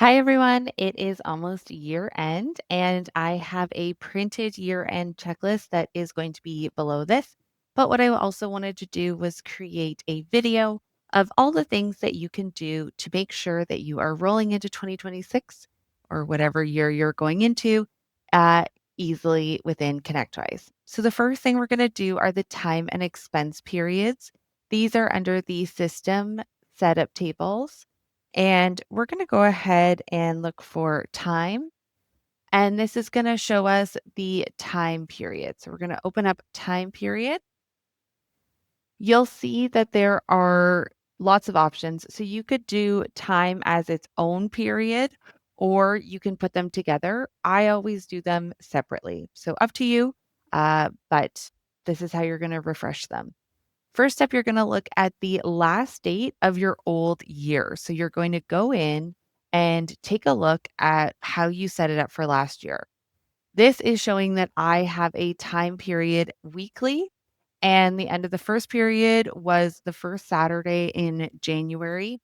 Hi, everyone. It is almost year end, and I have a printed year end checklist that is going to be below this. But what I also wanted to do was create a video of all the things that you can do to make sure that you are rolling into 2026 or whatever year you're going into uh, easily within ConnectWise. So, the first thing we're going to do are the time and expense periods. These are under the system setup tables. And we're going to go ahead and look for time. And this is going to show us the time period. So we're going to open up time period. You'll see that there are lots of options. So you could do time as its own period, or you can put them together. I always do them separately. So up to you. But this is how you're going to refresh them. First up, you're going to look at the last date of your old year. So you're going to go in and take a look at how you set it up for last year. This is showing that I have a time period weekly, and the end of the first period was the first Saturday in January.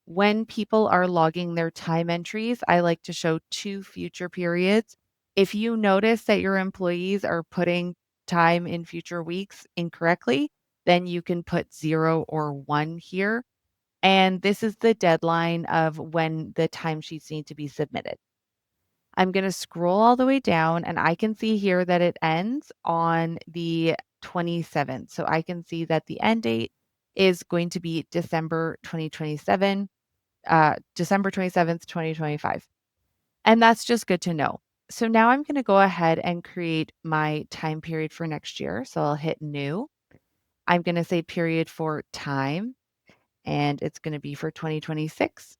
When people are logging their time entries, I like to show two future periods. If you notice that your employees are putting time in future weeks incorrectly, then you can put 0 or 1 here. And this is the deadline of when the timesheets need to be submitted. I'm going to scroll all the way down and I can see here that it ends on the 27th. So I can see that the end date is going to be December 2027. December 27th, 2025. And that's just good to know. So now I'm going to go ahead and create my time period for next year. So I'll hit new. I'm going to say period for time, and it's going to be for 2026.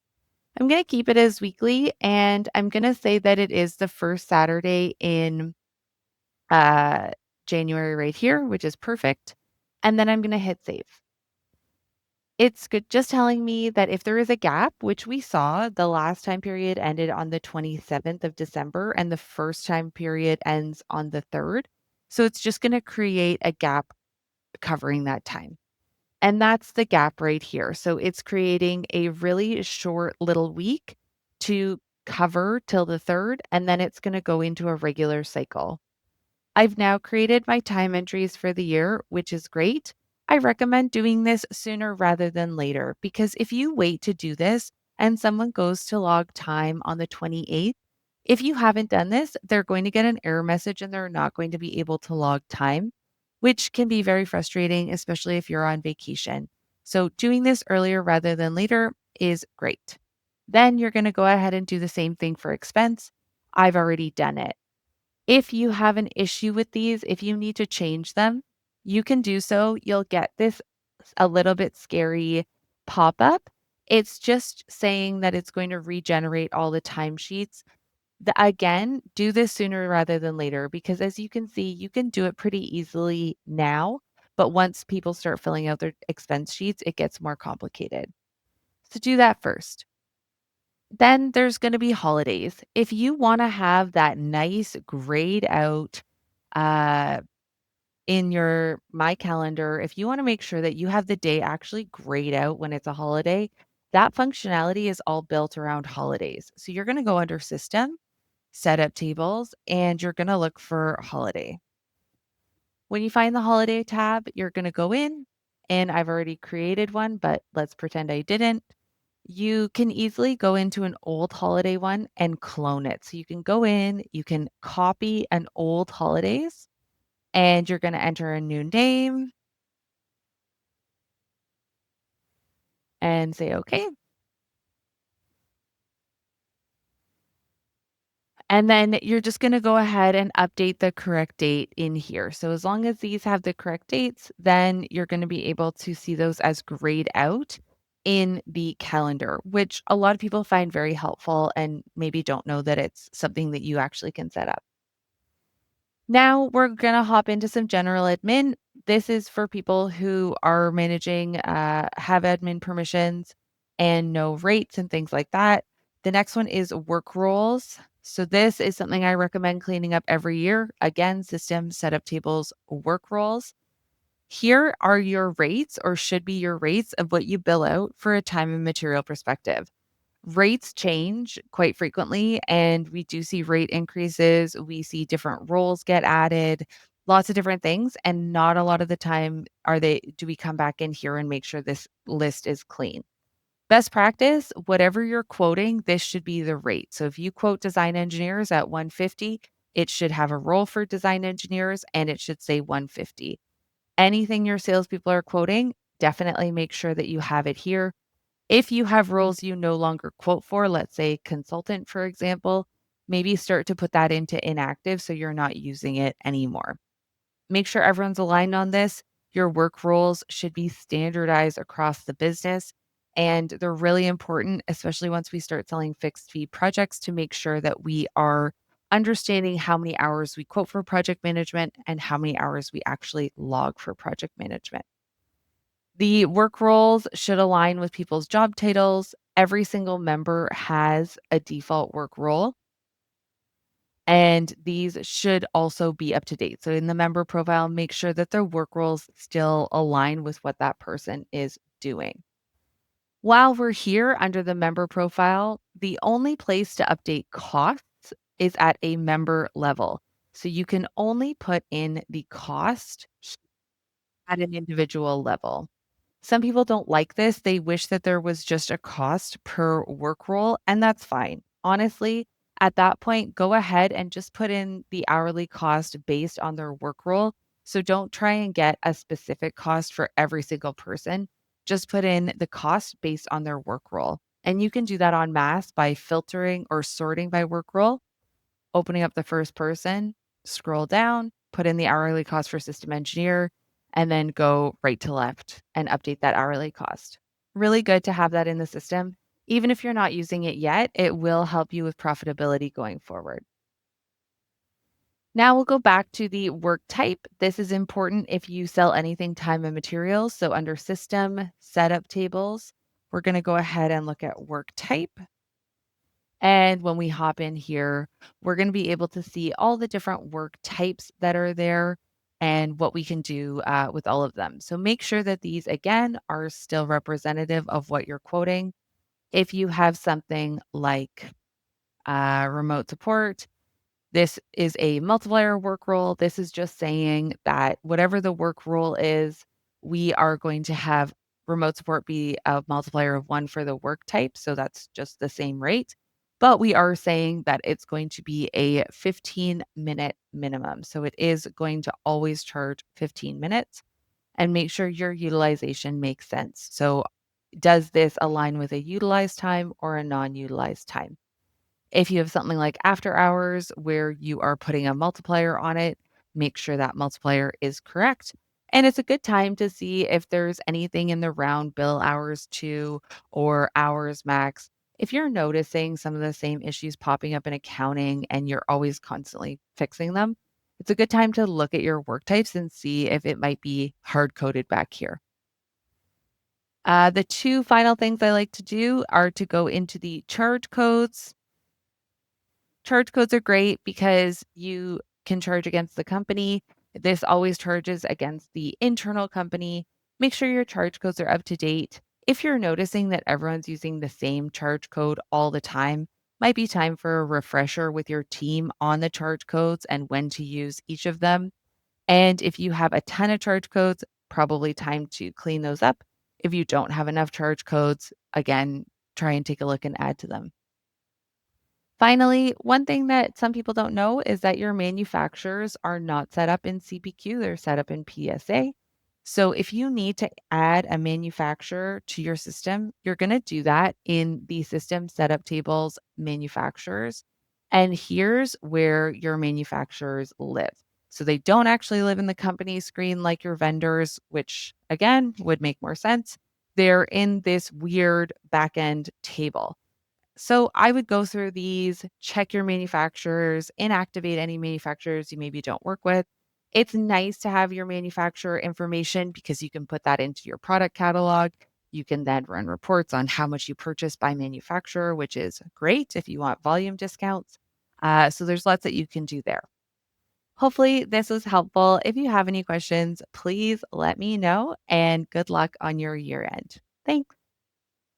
I'm going to keep it as weekly, and I'm going to say that it is the first Saturday in uh, January right here, which is perfect. And then I'm going to hit save. It's good just telling me that if there is a gap, which we saw, the last time period ended on the 27th of December and the first time period ends on the 3rd. So it's just going to create a gap covering that time. And that's the gap right here. So it's creating a really short little week to cover till the 3rd, and then it's going to go into a regular cycle. I've now created my time entries for the year, which is great. I recommend doing this sooner rather than later because if you wait to do this and someone goes to log time on the 28th, if you haven't done this, they're going to get an error message and they're not going to be able to log time, which can be very frustrating, especially if you're on vacation. So, doing this earlier rather than later is great. Then you're going to go ahead and do the same thing for expense. I've already done it. If you have an issue with these, if you need to change them, you can do so. You'll get this a little bit scary pop up. It's just saying that it's going to regenerate all the timesheets. Again, do this sooner rather than later because as you can see, you can do it pretty easily now. But once people start filling out their expense sheets, it gets more complicated. So do that first. Then there's going to be holidays. If you want to have that nice grayed out uh, in your My Calendar, if you want to make sure that you have the day actually grayed out when it's a holiday, that functionality is all built around holidays. So you're going to go under System, Setup Tables, and you're going to look for Holiday. When you find the Holiday tab, you're going to go in, and I've already created one, but let's pretend I didn't. You can easily go into an old holiday one and clone it. So you can go in, you can copy an old holidays, and you're going to enter a new name and say, okay. And then you're just going to go ahead and update the correct date in here. So as long as these have the correct dates, then you're going to be able to see those as grayed out in the calendar, which a lot of people find very helpful and maybe don't know that it's something that you actually can set up. Now we're going to hop into some general admin. This is for people who are managing, have admin permissions and know rates and things like that. The next one is work roles. So this is something I recommend cleaning up every year. Again, system setup tables, work roles. Here are your rates or should be your rates of what you bill out for a time and material perspective. Rates change quite frequently, and we do see rate increases. We see different roles get added, lots of different things. And not a lot of the time do we come back in here and make sure this list is clean. Best practice, whatever you're quoting, this should be the rate. So if you quote design engineers at 150, it should have a role for design engineers and it should say 150. Anything your salespeople are quoting, definitely make sure that you have it here. If you have roles you no longer quote for, let's say consultant, for example, maybe start to put that into inactive so you're not using it anymore. Make sure everyone's aligned on this. Your work roles should be standardized across the business. And they're really important, especially once we start selling fixed fee projects, to make sure that we are understanding how many hours we quote for project management and how many hours we actually log for project management. The work roles should align with people's job titles. Every single member has a default work role, and these should also be up to date. So in the member profile, make sure that their work roles still align with what that person is doing. While we're here under the member profile, the only place to update costs is at a member level. So you can only put in the cost at an individual level. Some people don't like this. They wish that there was just a cost per work role, and that's fine. Honestly, at that point, go ahead and just put in the hourly cost based on their work role. So don't try and get a specific cost for every single person. Just put in the cost based on their work role. And you can do that en masse by filtering or sorting by work role, opening up the first person, scroll down, put in the hourly cost for system engineer, and then go right to left and update that hourly cost. Really good to have that in the system. Even if you're not using it yet, it will help you with profitability going forward. Now we'll go back to the work type. This is important if you sell anything time and materials. So under system, setup tables, we're going to go ahead and look at work type. And when we hop in here, we're going to be able to see all the different work types that are there and what we can do with all of them. So make sure that these, again, are still representative of what you're quoting. If you have something like remote support, this is a multiplier work role. This is just saying that whatever the work role is, we are going to have remote support be a multiplier of 1 for the work type. So that's just the same rate. But we are saying that it's going to be a 15-minute minimum. So it is going to always charge 15 minutes, and make sure your utilization makes sense. So does this align with a utilized time or a non-utilized time? If you have something like after hours where you are putting a multiplier on it, make sure that multiplier is correct. And it's a good time to see if there's anything in the round bill hours too or hours max. If you're noticing some of the same issues popping up in accounting and you're always constantly fixing them, it's a good time to look at your work types and see if it might be hard coded back here. The two final things I like to do are to go into the charge codes. Charge codes are great because you can charge against the company. This always charges against the internal company. Make sure your charge codes are up to date. If you're noticing that everyone's using the same charge code all the time, might be time for a refresher with your team on the charge codes and when to use each of them. And if you have a ton of charge codes, probably time to clean those up. If you don't have enough charge codes, again, try and take a look and add to them. Finally, one thing that some people don't know is that your manufacturers are not set up in CPQ, they're set up in PSA. So if you need to add a manufacturer to your system, you're going to do that in the system setup tables manufacturers. And here's where your manufacturers live. So they don't actually live in the company screen like your vendors, which again would make more sense. They're in this weird backend table. So I would go through these, check your manufacturers, inactivate any manufacturers you maybe don't work with. It's nice to have your manufacturer information because you can put that into your product catalog. You can then run reports on how much you purchase by manufacturer, which is great if you want volume discounts. So there's lots that you can do there. Hopefully, this was helpful. If you have any questions, please let me know, and good luck on your year end. Thanks.